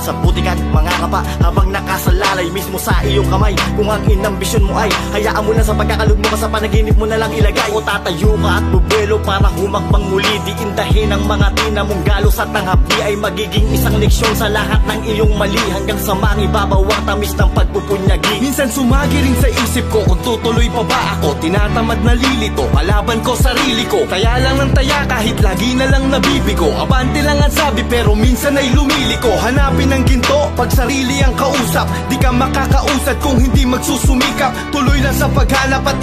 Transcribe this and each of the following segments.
at sa butikan mga kapa, habang nakasalalay mismo sa iyong kamay. Kung ang inambisyon mo ay hayaan mo na sa pagkakalugmo ka, sa panaginip mo na lang ilagay. O tatayo ka at bubuelo para humakbang muli, diindahin ang mga tina mong galos at ang hapdi ay magiging isang leksyon sa lahat ng iyong mali, hanggang sa mangibabaw ang tamis ng pagpupunyagi. Minsan sumagiring sa isip ko kung tutuloy pa ba ako, tinatamad na lilito, kalaban ko sarili ko. Kaya lang ng taya kahit lagi na lang nabibigo, abante lang ang sabi pero minsan ay lumiliko. Hanapin ang ginto pag sarili ang kausap, di ka makakausad kung hindi magsusumikap. Tuloy lang sa paghanap at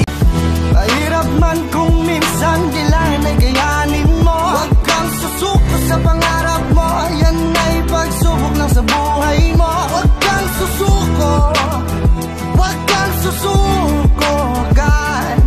mahirap man kung minsan kailangan ay kayanin mo. Huwag kang susuko sa pangarap mo, yan ay pagsubok lang sa buhay mo. Huwag kang susuko, huwag kang susuko agad.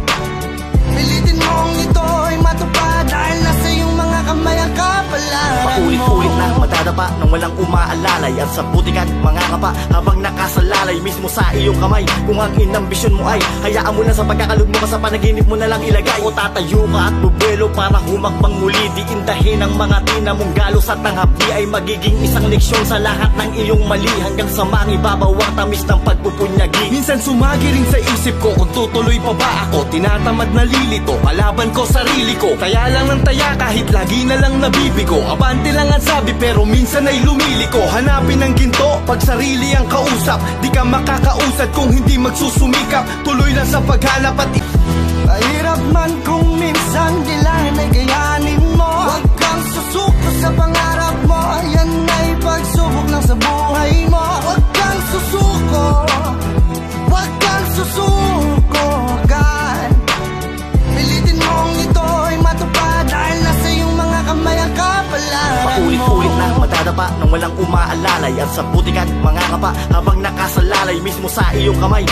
Pilitin mong ito'y matupad dahil nasa iyong mga kamay ang kapalaran mo. paulit-ulit na madadapa nang walang umaalalay, at sa butikan mga kapa, habang nakasalalay mismo sa iyong kamay. Kung ang inambisyon mo ay hayaan mo na sa pagkakalugmo ka, sa panaginip mo na lang ilagay. O tatayo ka at bubuelo para humakbang muli, diindahin ang mga tina mong galos at ang hapdi ay magiging isang leksyon sa lahat ng iyong mali, hanggang sa mangibabaw ang tamis ng pagpupunyagi. Minsan sumagiring sa isip ko kung tutuloy pa ba ako, tinatamad na lilito, kalaban ko sarili ko. Kaya lang ng taya kahit lagi na lang nabibigo, abante lang ang sabi pero minsan ay lumiliko. Hanapin ang ginto pag sarili ang kausap, di ka makakausad kung hindi magsusumikap. Tuloy lang sa paghanap at mahirap man kung minsan kailangan ay kayanin mo. Huwag kang susuko sa pangarap mo, yan ay pagsubok lang sa buhay mo. Huwag kang susuko, huwag kang susuko agad. Pilitin mong ito'y matupad dahil nasa iyong mga kamay ang kapalaran mo. paulit-ulit na madadapa nang walang umaalalay, at sa butikan mga kapa, habang nakasalalay mismo sa iyong kamay.